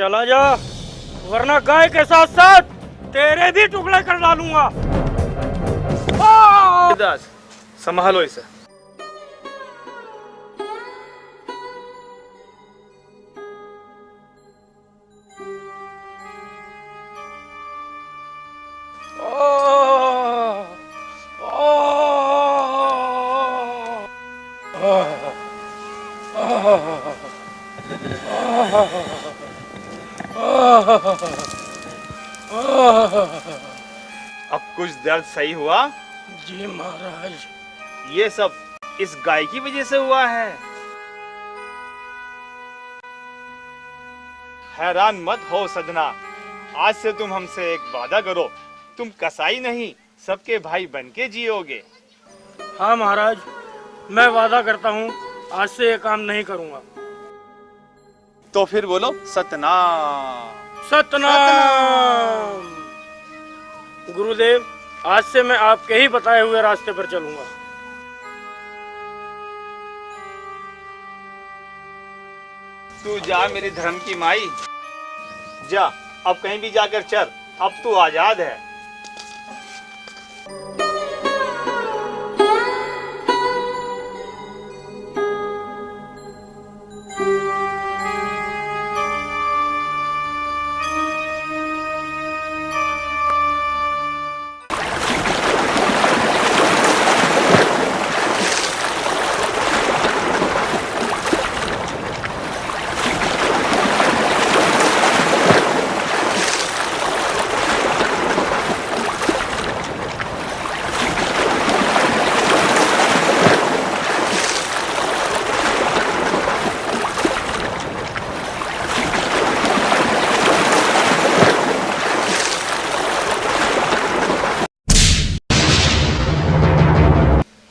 चला जा, वरना गाय के साथ साथ तेरे भी टुकड़े कर डालूंगा। दास, संभालो इसे। अब कुछ दर्द सही हुआ? जी महाराज। ये सब इस गाय की वजह से हुआ है। हैरान मत हो सजना, आज से तुम हमसे एक वादा करो, तुम कसाई नहीं सबके भाई बनके जियोगे। हाँ महाराज, मैं वादा करता हूँ आज से ये काम नहीं करूँगा। तो फिर बोलो सतनाम। सतनाम। गुरुदेव, आज से मैं आपके ही बताए हुए रास्ते पर चलूंगा। तू जा मेरी धर्म की माई, जा अब कहीं भी जाकर चल, अब तू आजाद है।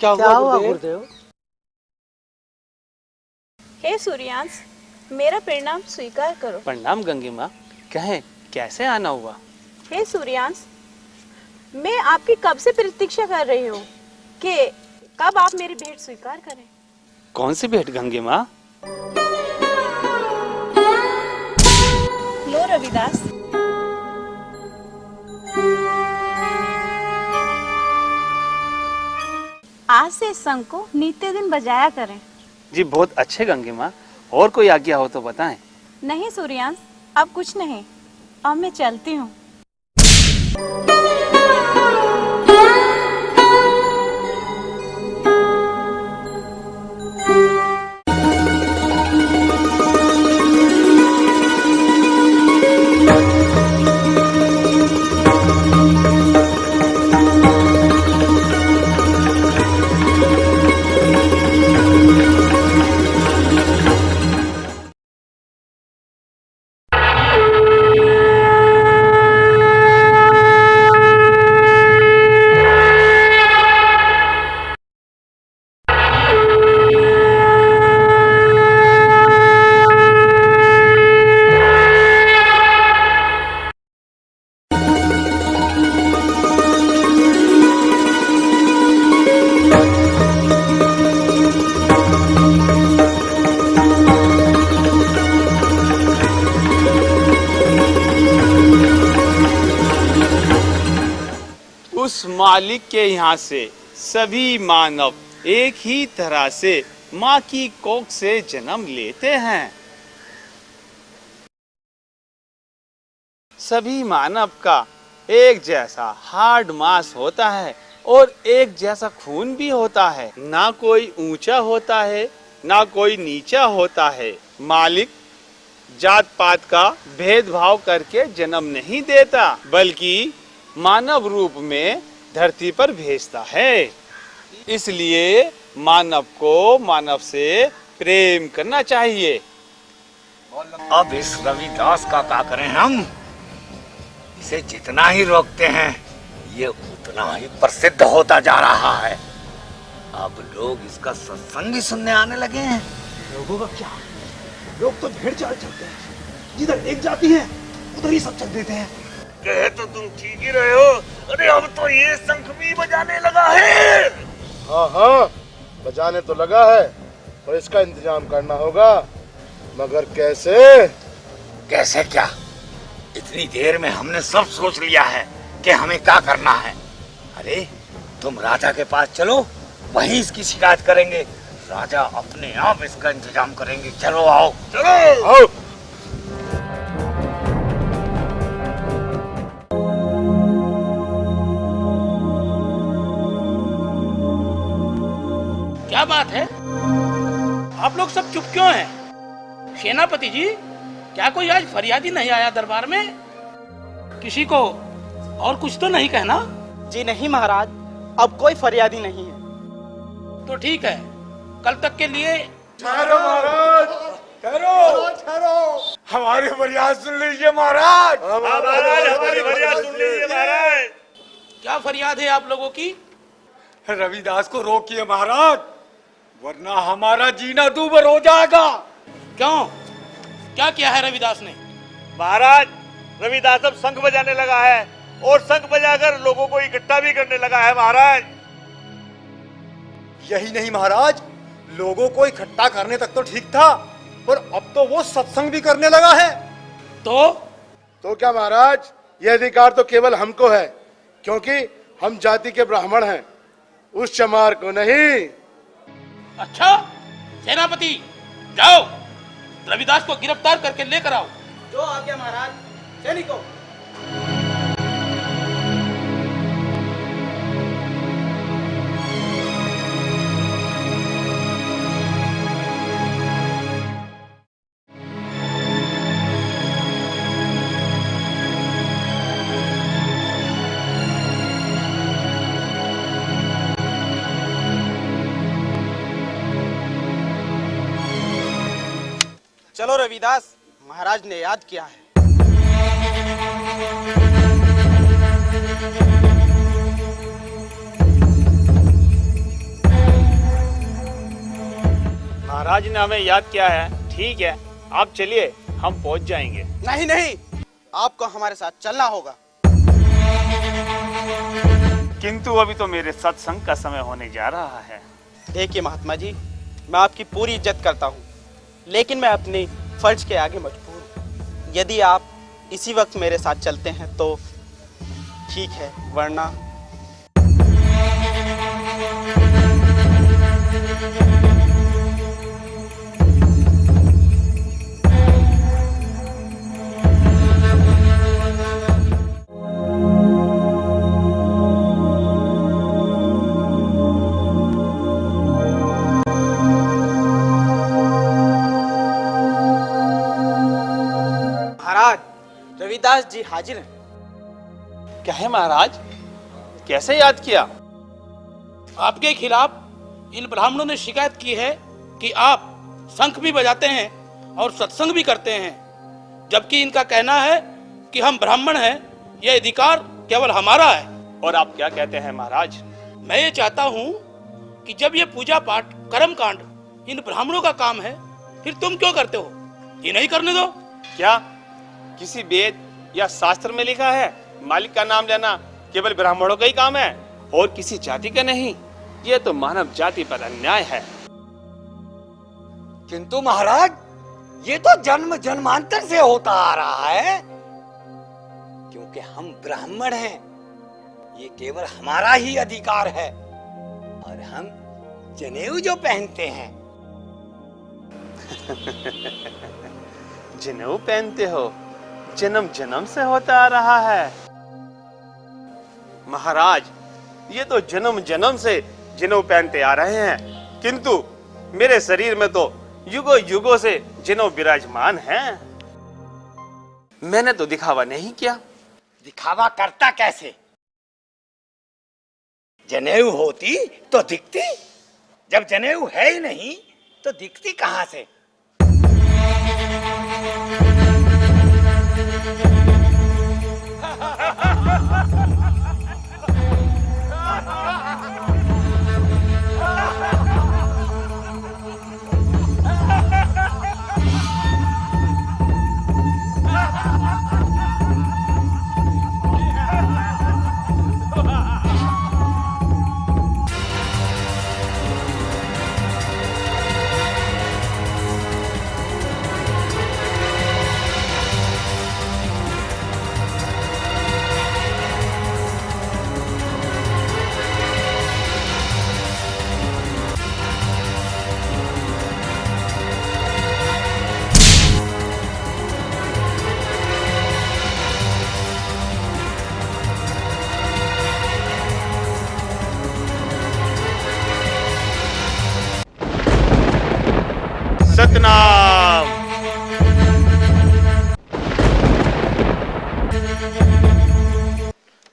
क्या हुआ गुरुदेव? हे सूर्यांश, मेरा परिणाम स्वीकार करो। प्रणाम गंगे माँ, कहें कैसे आना हुआ? हे सूर्यांश, मैं आपकी कब से प्रतीक्षा कर रही हूँ कि कब आप मेरी भेंट स्वीकार करें। कौन सी भेंट गंगे माँ? लो रविदास, आज से इस शंख को नित्य दिन बजाया करें। जी बहुत अच्छे गंगे माँ, और कोई आज्ञा हो तो बताएं। नहीं सूर्यांश, अब कुछ नहीं, अब मैं चलती हूँ। उस मालिक के यहाँ से सभी मानव एक ही तरह से माँ की कोख से जन्म लेते हैं। सभी मानव का एक जैसा हार्ड मांस होता है और एक जैसा खून भी होता है। ना कोई ऊंचा होता है, ना कोई नीचा होता है। मालिक जात पात का भेदभाव करके जन्म नहीं देता, बल्कि मानव रूप में धरती पर भेजता है। इसलिए मानव को मानव से प्रेम करना चाहिए। अब इस रविदास का क्या करें हम? इसे जितना ही रोकते हैं ये उतना ही प्रसिद्ध होता जा रहा है। अब लोग इसका सत्संग भी सुनने आने लगे हैं। लोगों का क्या, लोग तो भेड़ चाल चलते हैं, जिधर एक जाती है उधर ही सब चल देते हैं। कहे तो तुम ठीक ही रहे हो। अरे अब तो ये शंख भी बजाने लगा है। हाँ हाँ, बजाने तो लगा है, पर इसका इंतजाम करना होगा। मगर कैसे? कैसे क्या? इतनी देर में हमने सब सोच लिया है कि हमें क्या करना है। अरे तुम राजा के पास चलो, वहीं इसकी शिकायत करेंगे। राजा अपने आप इसका इंतजाम करेंगे। चलो आओ, चलो आओ। क्या बात है, आप लोग सब चुप क्यों हैं? सेनापति जी, क्या कोई आज फरियादी नहीं आया दरबार में? किसी को और कुछ तो नहीं कहना? जी नहीं महाराज, अब कोई फरियादी नहीं है। तो ठीक है, कल तक के लिए ठहरो महाराज, ठहरो। हमारी फरियाद सुन लीजिए महाराज। हमारी फरियाद सुन लीजिए महाराज। क्या फरियाद है आप लोगों की? रविदास को रोकिए महाराज, वरना हमारा जीना दूभर हो जाएगा। क्यों, क्या किया है रविदास ने? महाराज, रविदास अब शंख बजाने लगा है और शंख बजाकर लोगों को इकट्ठा भी करने लगा है महाराज। यही नहीं महाराज, लोगों को इकट्ठा करने तक तो ठीक था, पर अब तो वो सत्संग भी करने लगा है। तो क्या महाराज, यह अधिकार तो केवल हमको है, क्योंकि हम जाति के ब्राह्मण हैं, उस चमार को नहीं। अच्छा, सेनापति जाओ, रविदास को गिरफ्तार करके लेकर आओ। जो आ गया महाराज, सैनिकों। चलो रविदास, महाराज ने याद किया है। महाराज ने हमें याद किया है। ठीक है, आप चलिए, हम पहुंच जाएंगे। नहीं नहीं, आपको हमारे साथ चलना होगा। किंतु अभी तो मेरे सत्संग का समय होने जा रहा है। देखिए महात्मा जी, मैं आपकी पूरी इज्जत करता हूँ, लेकिन मैं अपने फर्ज के आगे मजबूर हूँ। यदि आप इसी वक्त मेरे साथ चलते हैं तो ठीक है, वरना रविदास जी हाजिर हैं। क्या है महाराज, कैसे याद किया? आपके खिलाफ इन ब्राह्मणों ने शिकायत की है कि आप शंख भी बजाते हैं और सत्संग भी करते हैं, जबकि इनका कहना है कि हम ब्राह्मण हैं, यह अधिकार केवल हमारा है। और आप क्या कहते हैं महाराज? मैं ये चाहता हूँ कि जब ये पूजा पाठ कर्म कांड इन ब्राह्मणों का काम है, फिर तुम क्यों करते हो? ये नहीं करने दो। क्या किसी वेद या शास्त्र में लिखा है मालिक का नाम लेना केवल ब्राह्मणों का ही काम है और किसी जाति का नहीं? यह तो मानव जाति पर अन्याय है। किंतु महाराज, ये तो जन्म जन्मांतर से होता आ रहा है, क्योंकि हम ब्राह्मण हैं, ये केवल हमारा ही अधिकार है। और हम जनेऊ जो पहनते हैं जनेऊ पहनते हो, जन्म जन्म से होता आ रहा है। महाराज, ये तो जन्म जन्म से जनेऊ पहनते आ रहे हैं, किंतु मेरे शरीर में तो युगों युगों से जनेऊ विराजमान हैं। मैंने तो दिखावा नहीं किया। दिखावा करता कैसे? जनेऊ होती तो दिखती, जब जनेऊ है ही नहीं तो दिखती कहां से?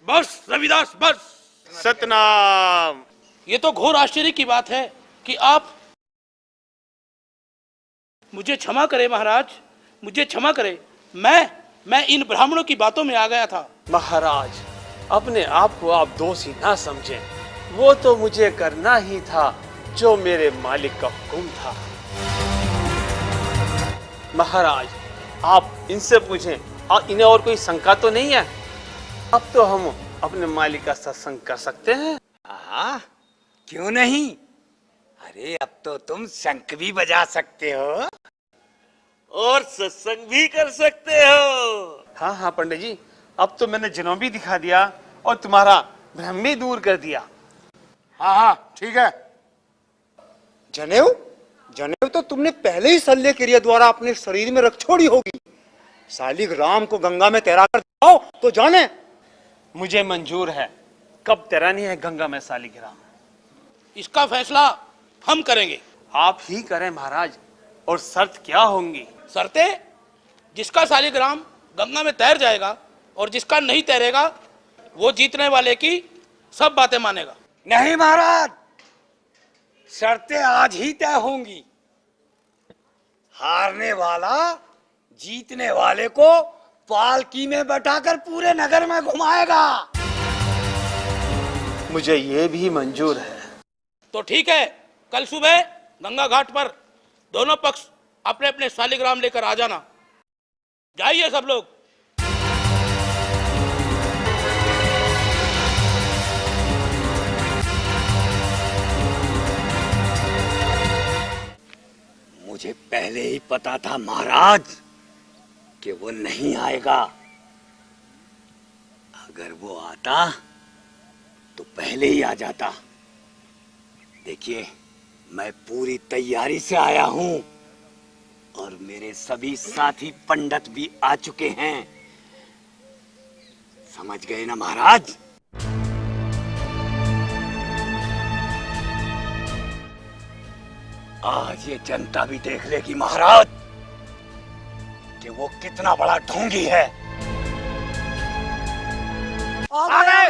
बस रविदास बस। सतनाम। ये तो घोर आश्चर्य की बात है कि आप मुझे क्षमा करें महाराज, मुझे क्षमा करें। मैं इन ब्राह्मणों की बातों में आ गया था। महाराज, अपने आप को आप दोषी ना समझें। वो तो मुझे करना ही था जो मेरे मालिक का हुक्म था। महाराज, आप इनसे पूछें, और इन्हें और कोई शंका तो नहीं है? अब तो हम अपने मालिक का सत्संग कर सकते हैं। हाँ, क्यों नहीं? अरे अब तो तुम शंख भी बजा सकते हो और सत्संग भी कर सकते हो। हाँ हाँ पंडित जी, अब तो मैंने जनेऊ भी दिखा दिया और तुम्हारा भ्रम भी दूर कर दिया। हाँ हाँ ठीक है। जनेऊ जनेऊ तो तुमने पहले ही शल्य क्रिया द्वारा अपने शरीर में रख छोड़ी होगी। शालिग्राम को गंगा में तैरा कर दिखाओ तो जाने। मुझे मंजूर है। कब तैरानी है गंगा में शालिग्राम? इसका फैसला हम करेंगे। आप ही करें महाराज। और शर्त क्या होंगी? शर्तें? जिसका शालिग्राम गंगा में तैर जाएगा और जिसका नहीं तैरेगा वो जीतने वाले की सब बातें मानेगा। नहीं महाराज, शर्तें आज ही तय होंगी। हारने वाला जीतने वाले को पालकी में बैठाकर पूरे नगर में घुमाएगा। मुझे ये भी मंजूर है। तो ठीक है, कल सुबह गंगा घाट पर दोनों पक्ष अपने अपने शालिग्राम लेकर आ जाना। जाइए सब लोग। मुझे पहले ही पता था महाराज कि वो नहीं आएगा। अगर वो आता तो पहले ही आ जाता। देखिए, मैं पूरी तैयारी से आया हूं और मेरे सभी साथी पंडित भी आ चुके हैं। समझ गए ना महाराज? आज ये जनता भी देख लेगी महाराज कि वो कितना बड़ा ढोंगी है। आ गए।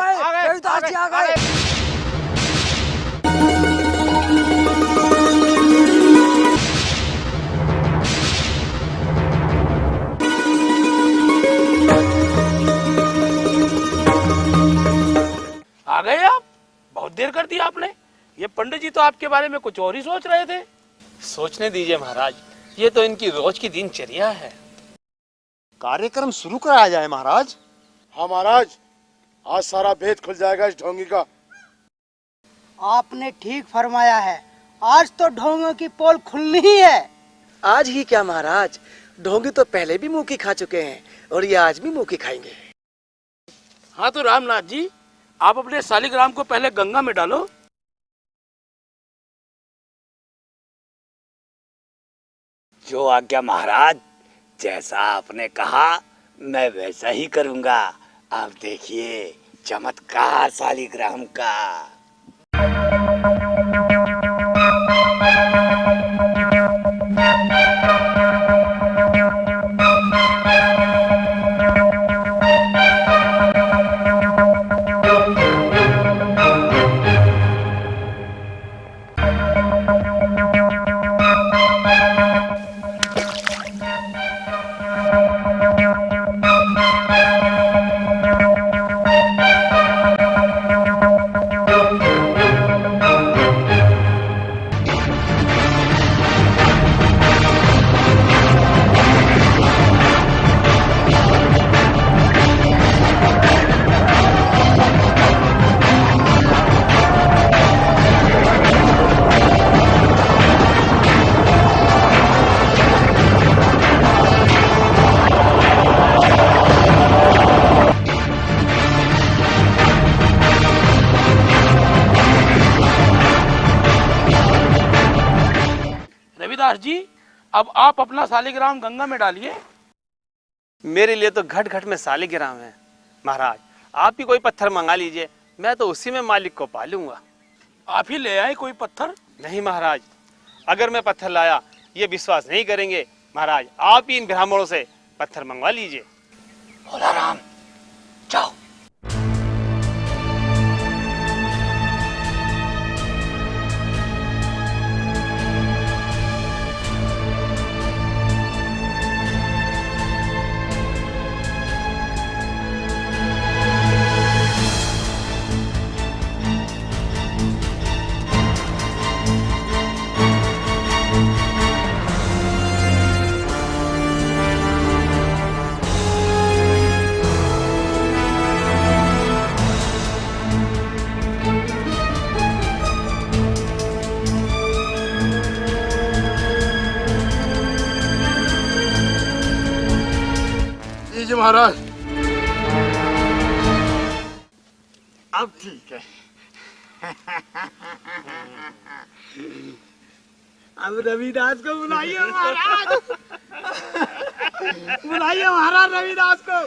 आ गए आप? बहुत देर कर दी आपने। ये पंडित जी तो आपके बारे में कुछ और ही सोच रहे थे। सोचने दीजिए महाराज, ये तो इनकी रोज की दिनचर्या है। कार्यक्रम शुरू कराया जाए महाराज। हाँ महाराज, आज सारा भेद खुल जाएगा इस ढोंगी का। आपने ठीक फरमाया है, आज तो ढोंगों की पोल खुलनी ही है। आज ही क्या महाराज, ढोंगी तो पहले भी मुंह की खा चुके हैं और ये आज भी मुंह की खाएंगे। हाँ तो रामनाथ जी, आप अपने शालिग्राम को पहले गंगा में डालो। जो आज्ञा महाराज, जैसा आपने कहा मैं वैसा ही करूंगा। आप देखिए चमत्कार शालिग्राम का। रविदास जी, अब आप अपना शालिग्राम गंगा में डालिए। मेरे लिए तो घट घट में शालिग्राम है महाराज। आप ही कोई पत्थर मंगा लीजिए, मैं तो उसी में मालिक को पालूंगा। आप ही ले आए कोई पत्थर? नहीं महाराज, अगर मैं पत्थर लाया ये विश्वास नहीं करेंगे महाराज। आप ही इन ब्राह्मणों से पत्थर मंगवा लीजिए। भोला राम, जाओ। लीजिए महाराज। अब ठीक है। अब रविदास को बुलाइए महाराज। बुलाइए महाराज रविदास को।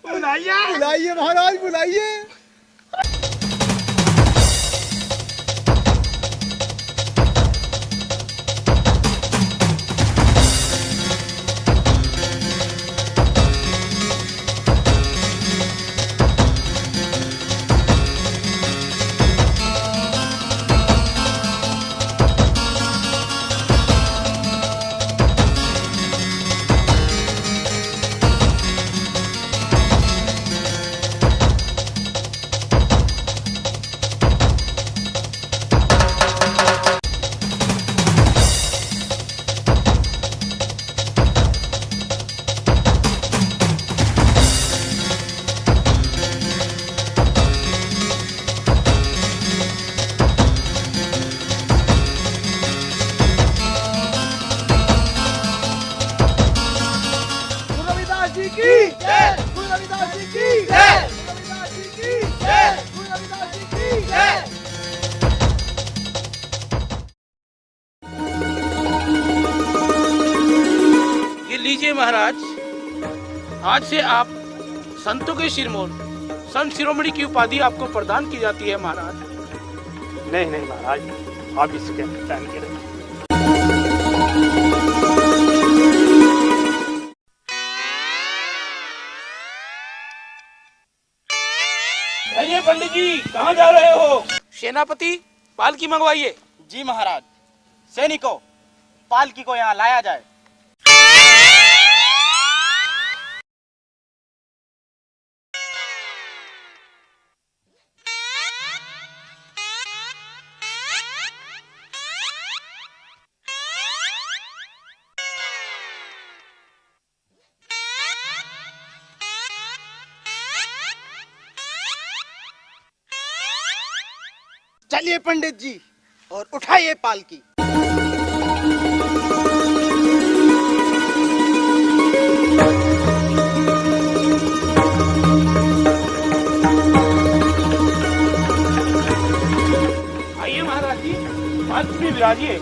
बुलाइए महाराज, बुलाइए। लीजिए महाराज, आज से आप संतों के शिरमोर संत शिरोमणि की उपाधि आपको प्रदान की जाती है महाराज। नहीं नहीं महाराज, आप इसके पहचान के रहिए। अरे पंडित जी, कहाँ जा रहे हो? सेनापति, पालकी मंगवाइए। जी महाराज। सैनिकों, पालकी को यहाँ लाया जाए। चलिए पंडित जी और उठाइए पालकी। आइए महाराज जी, पालकी में विराजिए।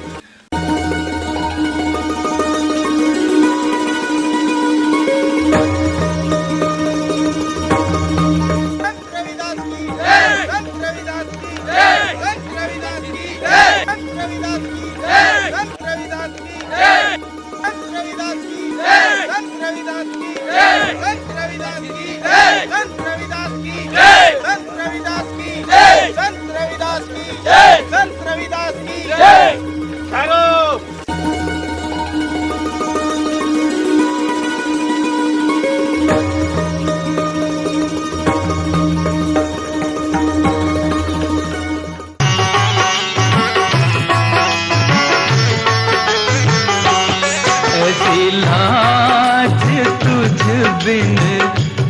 बिन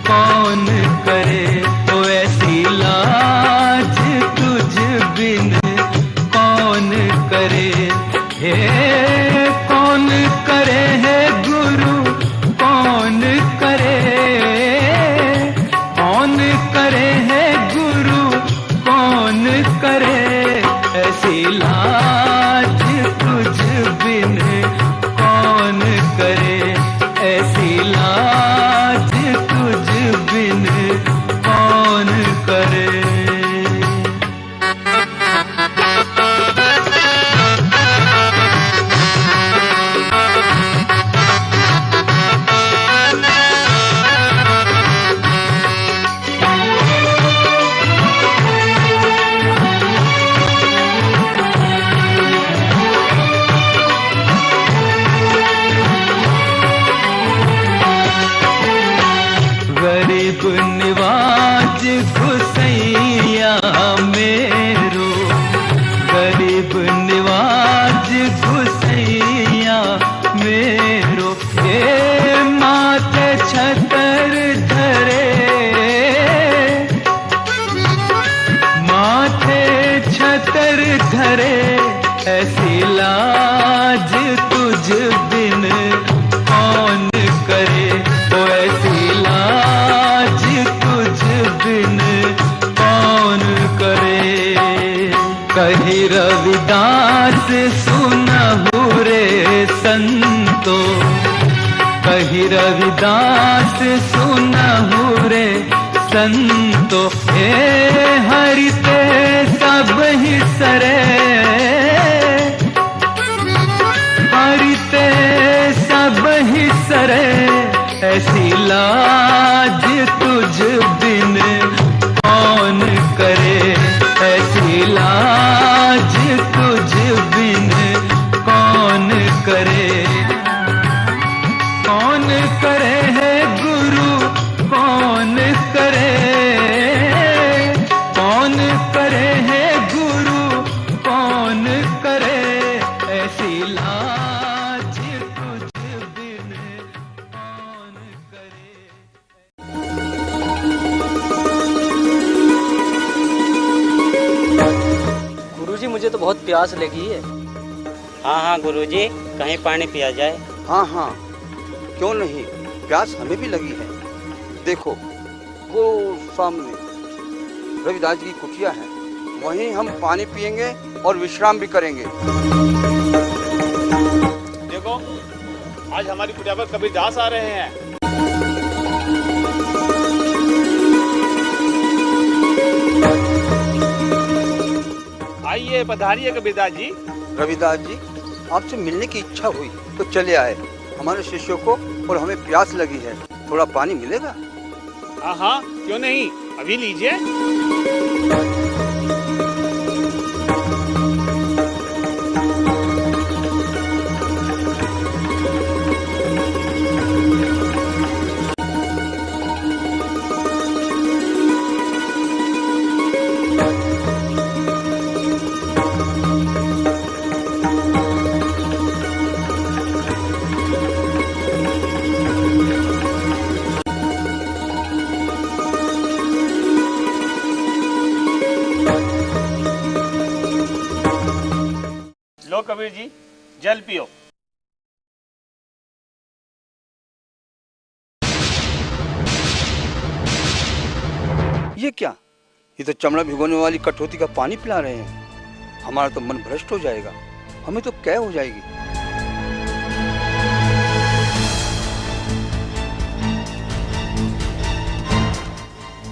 कौन करे, ओ ऐसी लाज तुझ बिन कौन करे। हे कौन करे है गुरु, कौन करे, कौन करे है गुरु, कौन करे। ऐसी लाज तुझ बिन कौन करे, ऐसी लाज तुझ बिन कौन करे। गरीब निवाज घुसैया मेरो, गरीब निवाज घुसैया मेरो। हे माथे छतर धरे, माथे छतर धरे। ऐसी लाज तुझ बिन कौन करे, रविदास सुनहु रे संतो, हे हरिते सब ही सरे, हरिते सब ही सरे, ऐसी लाज तुझ बिन कौन करे, ऐसी लाज तुझ बिन कौन करे, कौन करे है गुरु, कौन करे, कौन करे है गुरु, कौन करे, ऐसी लाज तुझ बिन कौन करे। गुरुजी मुझे तो बहुत प्यास लगी है। हाँ हाँ गुरुजी, कहीं पानी पिया जाए। हाँ हाँ, क्यों नहीं, प्यास हमें भी लगी है। देखो वो सामने रविदास जी की कुटिया है, वहीं हम पानी पिएंगे और विश्राम भी करेंगे। देखो आज हमारी कुटिया पर कबीरदास आ रहे हैं। आइए पधारिए कबीरदास जी। रविदास जी, आपसे मिलने की इच्छा हुई तो चले आए। हमारे शिष्यों को और हमें प्यास लगी है, थोड़ा पानी मिलेगा? हाँ हाँ, क्यों नहीं, अभी लीजिए। लो कबीर जी, जल पियो। ये क्या, ये तो चमड़ा भिगोने वाली कटोती का पानी पिला रहे हैं। हमारा तो मन भ्रष्ट हो जाएगा, हमें तो क्या हो जाएगी।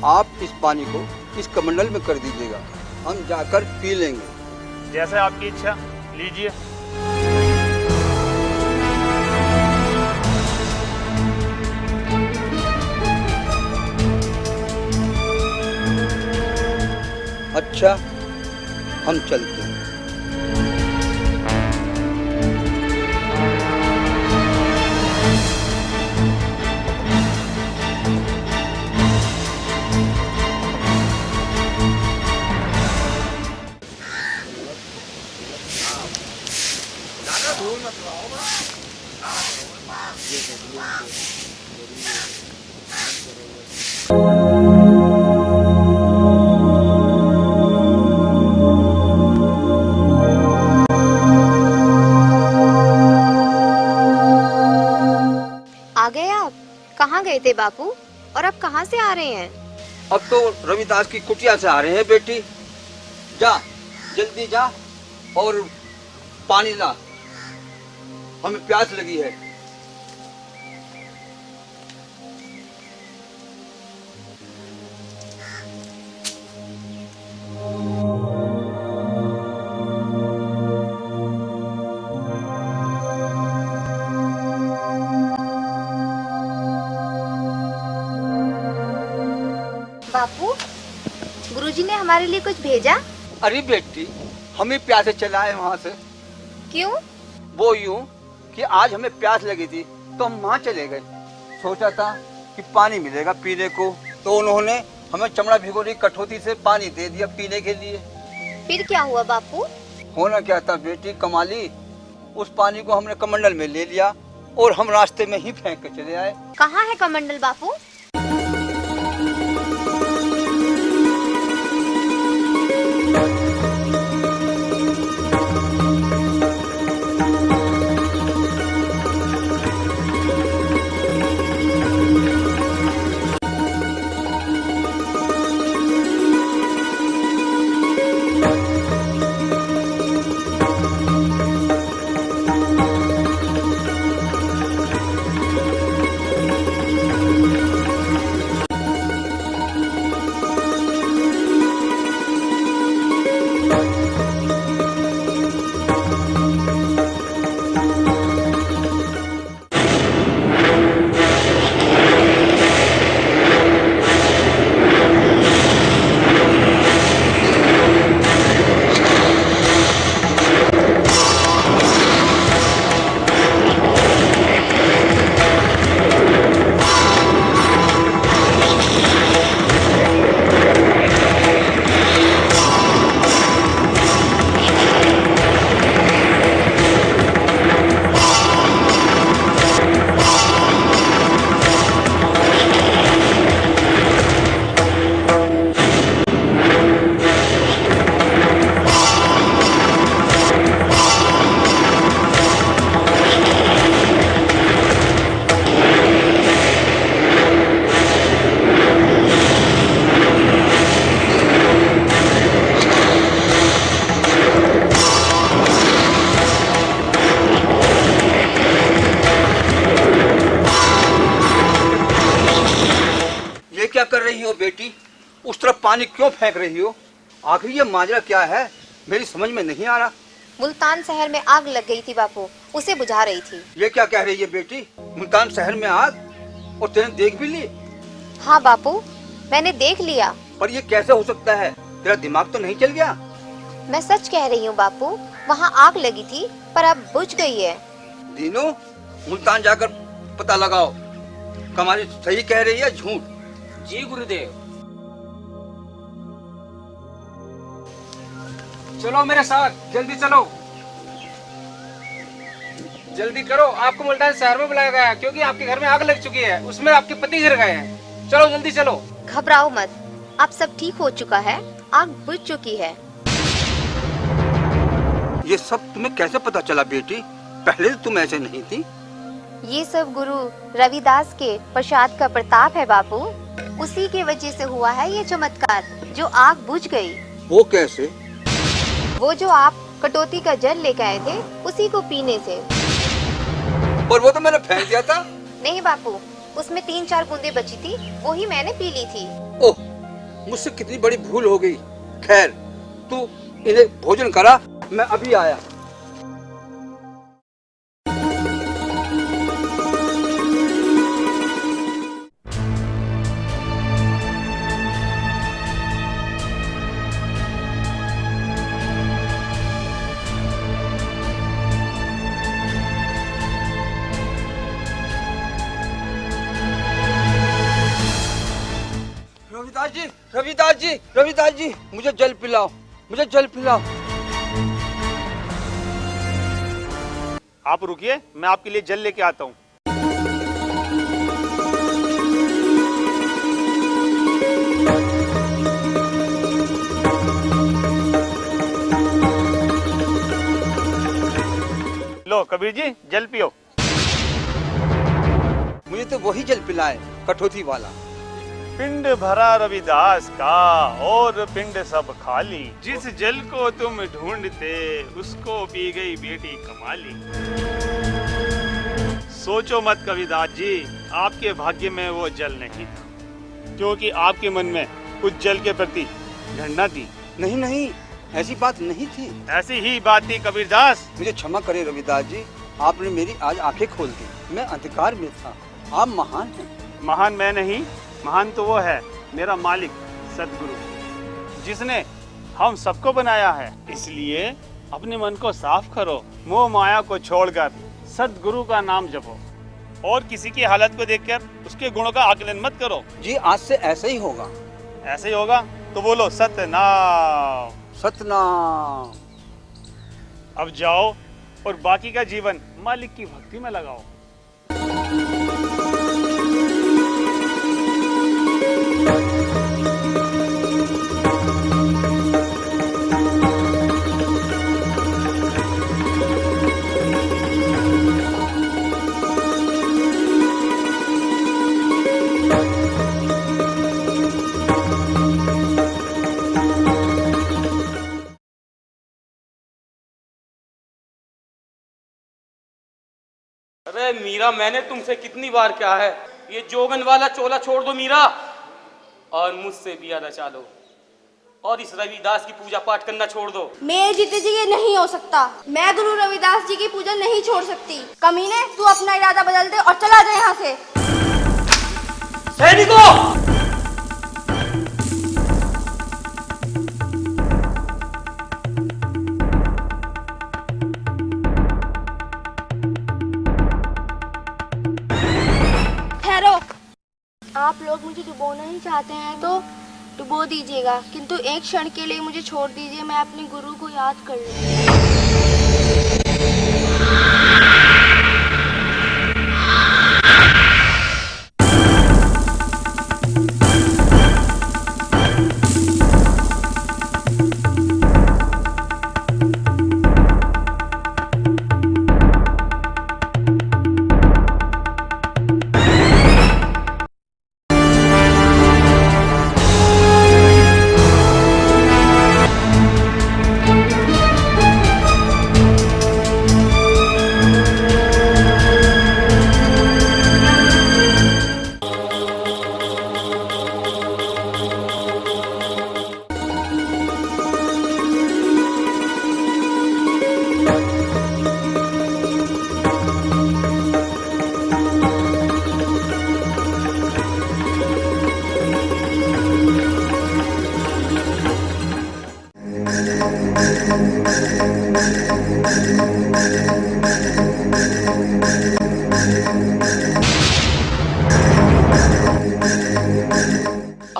आप इस पानी को इस कमंडल में कर दीजिएगा, हम जाकर पी लेंगे। जैसे आपकी इच्छा, लीजिए। अच्छा, हम चलते हैं। आ गए आप? कहाँ गए थे बापू, और अब कहाँ से आ रहे हैं? अब तो रविदास की कुटिया से आ रहे हैं बेटी। जा, जल्दी जा और पानी ला, हमें प्यास लगी है। बापू, गुरुजी ने हमारे लिए कुछ भेजा? अरे बेटी, हमें प्यासे चलाए वहाँ से। क्यों? वो यूं कि आज हमें प्यास लगी थी तो हम वहाँ चले गए। सोचा था कि पानी मिलेगा पीने को, तो उन्होंने हमें चमड़ा भिगोनी कठौती से पानी दे दिया पीने के लिए। फिर क्या हुआ बापू? होना क्या था बेटी कमाली, उस पानी को हमने कमंडल में ले लिया और हम रास्ते में ही फेंक के चले आए। कहाँ है कमंडल बापू? क्या कर रही हो बेटी? उस तरफ पानी क्यों फेंक रही हो? आखिर ये माजरा क्या है, मेरी समझ में नहीं आ रहा। मुल्तान शहर में आग लग गई थी बापू, उसे बुझा रही थी। ये क्या कह रही है बेटी? मुल्तान शहर में आग? और तेने देख भी ली? हाँ बापू, मैंने देख लिया। पर ये कैसे हो सकता है? तेरा दिमाग तो नहीं चल गया? मैं सच कह रही हूँ बापू, वहाँ आग लगी थी पर अब बुझ गई है। दीनू, मुल्तान जाकर पता लगाओ, कमाली सही कह रही है झूठ? जी गुरुदेव। चलो मेरे साथ, जल्दी चलो, जल्दी करो। आपको मुल्तान शहर में बुलाया गया है क्योंकि आपके घर में आग लग चुकी है, उसमें आपके पति गिर गए हैं। चलो जल्दी चलो। घबराओ मत, अब सब ठीक हो चुका है, आग बुझ चुकी है। ये सब तुम्हें कैसे पता चला बेटी? पहले तो तुम ऐसे नहीं थी। ये सब गुरु रविदास के प्रसाद का प्रताप है बापू, उसी की वजह से हुआ है ये चमत्कार, जो आग बुझ गई। वो कैसे? वो जो आप कटोती का जल लेकर आए थे, उसी को पीने से। और वो तो मैंने फेंक दिया था। नहीं बापू, उसमें 3-4 बूंदे बची थी, वो ही मैंने पी ली थी। ओह, मुझसे कितनी बड़ी भूल हो गई। खैर, तू इन्हें भोजन करा, मैं अभी आया। रविदास जी, रविदास जी, रविदास जी, मुझे जल पिलाओ, मुझे जल पिलाओ। आप रुकिए, मैं आपके लिए जल लेके आता हूँ। लो कबीर जी, जल पियो। मुझे तो वही जल पिलाए, कठौती वाला। पिंड भरा रविदास का और पिंड सब खाली, जिस जल को तुम ढूंढते उसको पी गई बेटी कमाली। सोचो मत कबीरदास जी, आपके भाग्य में वो जल नहीं था, क्योंकि आपके मन में कुछ जल के प्रति घृणा थी। नहीं नहीं, ऐसी बात नहीं थी। ऐसी ही बात थी कबीरदास। मुझे क्षमा करें रविदास जी, आपने मेरी आज आंखें खोल दी। मैं अंधकार में था, आप महान हैं। महान मैं नहीं, महान तो वो है मेरा मालिक सतगुरु, जिसने हम सबको बनाया है। इसलिए अपने मन को साफ करो, मोह माया को छोड़कर सतगुरु का नाम जपो, और किसी की हालत को देखकर उसके गुणों का आकलन मत करो। जी, आज से ऐसे ही होगा। ऐसे ही होगा तो बोलो सतनाम। सतनाम। अब जाओ और बाकी का जीवन मालिक की भक्ति में लगाओ। अरे मीरा, मैंने तुमसे कितनी बार कहा है, ये जोगन वाला चोला छोड़ दो मीरा, और मुझसे बिया रचा लो, और इस रविदास की पूजा पाठ करना छोड़ दो। मेरे जीते जी ये नहीं हो सकता। मैं गुरु रविदास जी की पूजा नहीं छोड़ सकती। कमीने, तू अपना इरादा बदल दे और चला जाए यहाँ से। सैनिकों! आप लोग मुझे डुबोना ही चाहते हैं तो डुबो दीजिएगा, किंतु एक क्षण के लिए मुझे छोड़ दीजिए, मैं अपने गुरु को याद कर लूँ।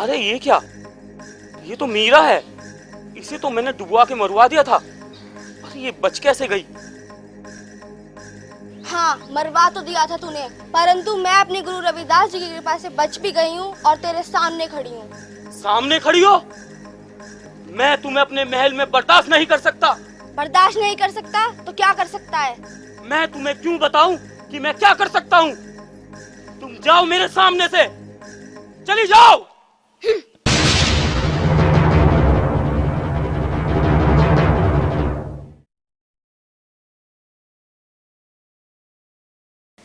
अरे ये क्या, ये तो मीरा है। इसे तो मैंने डुबवा के मरवा दिया था। अरे ये बच कैसे गई? हाँ, मरवा तो दिया था तूने, परंतु मैं अपने गुरु रविदास जी की कृपा से बच भी गई हूँ और तेरे सामने खड़ी हूँ। सामने खड़ी हो? मैं तुम्हें अपने महल में बर्दाश्त नहीं कर सकता। बर्दाश्त नहीं कर सकता तो क्या कर सकता है? मैं तुम्हें क्यों बताऊं कि मैं क्या कर सकता हूं? तुम जाओ मेरे सामने से, चली जाओ।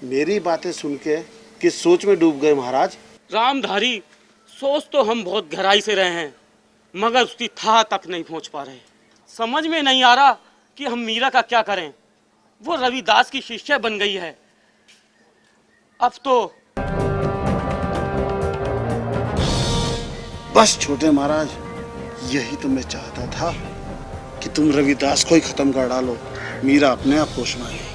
मेरी बातें सुन के किस सोच में डूब गए महाराज? रामधारी, सोच तो हम बहुत गहराई से रहे हैं, मगर उसकी था तक नहीं पहुंच पा रहे। समझ में नहीं आ रहा कि हम मीरा का क्या करें। वो रविदास की शिष्या बन गई है। अब तो बस छोटे महाराज, यही तो मैं चाहता था कि तुम रविदास को ही खत्म कर डालो, मीरा अपने आप होश में आएगी।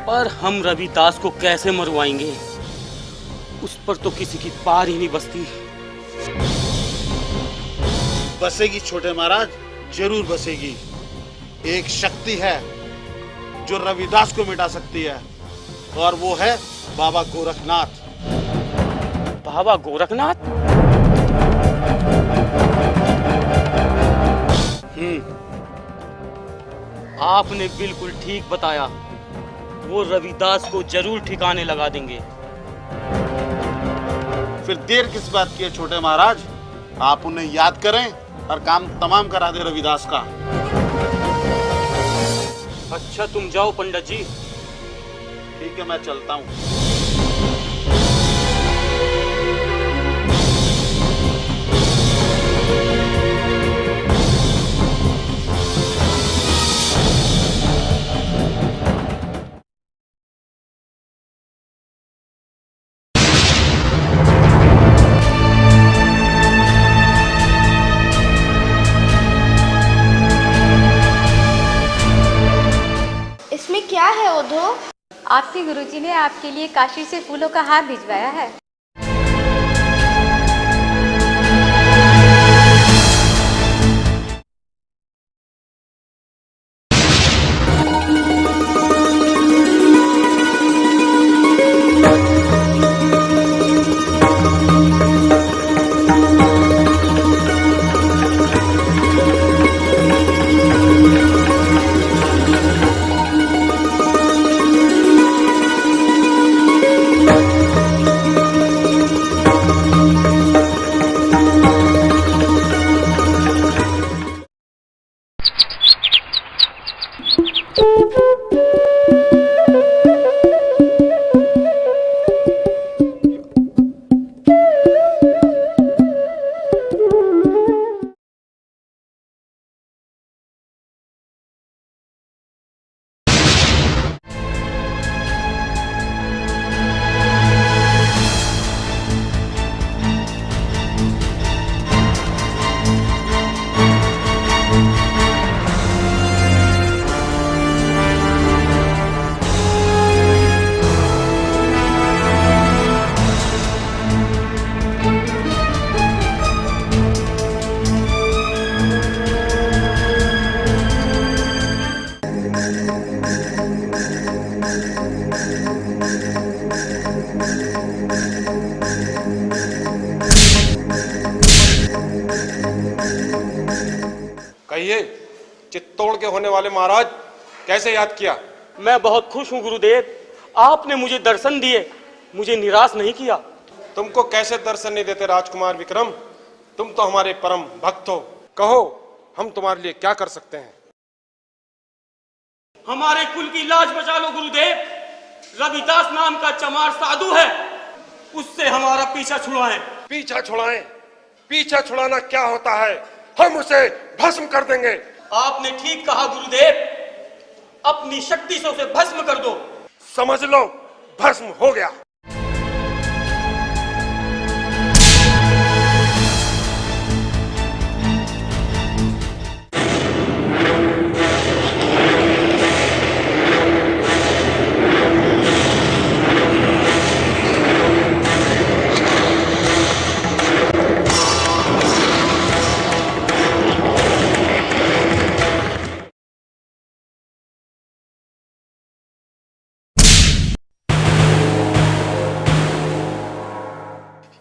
पर हम रविदास को कैसे मरवाएंगे? उस पर तो किसी की पार ही नहीं बसती। बसेगी छोटे महाराज, जरूर बसेगी। एक शक्ति है जो रविदास को मिटा सकती है, और वो है बाबा गोरखनाथ। बाबा गोरखनाथ? आपने बिल्कुल ठीक बताया। वो रविदास को जरूर ठिकाने लगा देंगे। फिर देर किस बात की है छोटे महाराज? आप उन्हें याद करें और काम तमाम करा दे रविदास का। अच्छा तुम जाओ पंडित जी। ठीक है, मैं चलता हूँ। इसमें क्या है ओधो? आपके गुरुजी ने आपके लिए काशी से फूलों का हार भिजवाया है। कहिए, चित्तौड़ के होने वाले महाराज, कैसे याद किया? मैं बहुत खुश हूँ गुरुदेव, आपने मुझे दर्शन दिए, मुझे निराश नहीं किया। तुमको कैसे दर्शन नहीं देते राजकुमार विक्रम? तुम तो हमारे परम भक्त हो। कहो, हम तुम्हारे लिए क्या कर सकते हैं? हमारे कुल की लाज बचा लो गुरुदेव। रविदास नाम का चमार साधु है, उससे हमारा पीछा छुड़ाएं। पीछा छुड़ाएं? पीछा छुड़ाना क्या होता है? हम उसे भस्म कर देंगे। आपने ठीक कहा गुरुदेव, अपनी शक्ति से उसे भस्म कर दो। समझ लो, भस्म हो गया।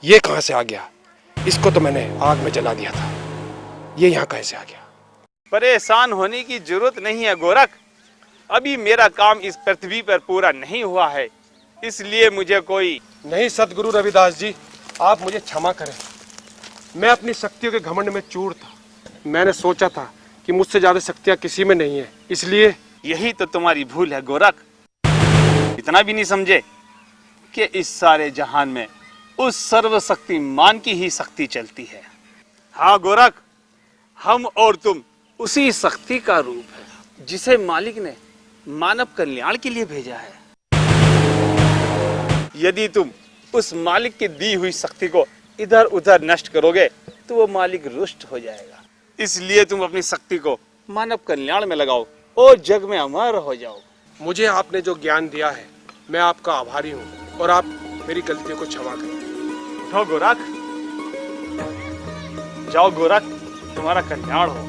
ये कहाँ से आ गया? इसको तो मैंने आग में जला दिया था, ये यहाँ कैसे आ गया? परेशान होने की जरूरत नहीं है गोरख। अभी मेरा काम इस पृथ्वी पर पूरा नहीं हुआ है, इसलिए मुझे कोई नहीं सदगुरु रविदास जी, आप मुझे क्षमा करें। मैं अपनी शक्तियों के घमंड में चूर था। मैंने सोचा था कि मुझसे ज्यादा शक्तियां किसी में नहीं है, इसलिए। यही तो तुम्हारी भूल है गोरख। इतना भी नहीं समझे कि इस सारे जहान में उस सर्वशक्तिमान की ही शक्ति चलती है। हाँ गोरख, हम और तुम उसी शक्ति का रूप है जिसे मालिक ने मानव कल्याण के लिए भेजा है। यदि तुम उस मालिक की दी हुई शक्ति को इधर उधर नष्ट करोगे तो वो मालिक रुष्ट हो जाएगा। इसलिए तुम अपनी शक्ति को मानव कल्याण में लगाओ और जग में अमर हो जाओ। मुझे आपने जो ज्ञान दिया है, मैं आपका आभारी हूँ और आप मेरी गलतियों को क्षमा करें। उठो गोरख, जाओ गोरख, तुम्हारा कल्याण हो।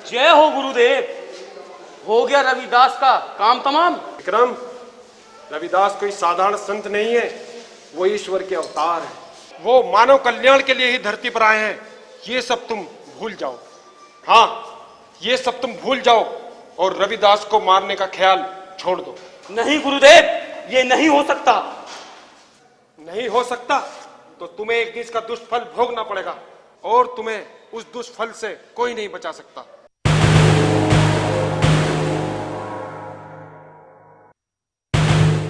जय हो गुरुदेव। हो गया रविदास का काम तमाम। विक्रम, रविदास कोई साधारण संत नहीं है, वो ईश्वर के अवतार है। वो मानव कल्याण के लिए ही धरती पर आए हैं। ये सब तुम भूल जाओ। हाँ, ये सब तुम भूल जाओ और रविदास को मारने का ख्याल छोड़ दो। नहीं गुरुदेव, ये नहीं हो सकता। नहीं हो सकता तो तुम्हें एक दिन इसका दुष्फल भोगना पड़ेगा और तुम्हें उस दुष्फल से कोई नहीं बचा सकता।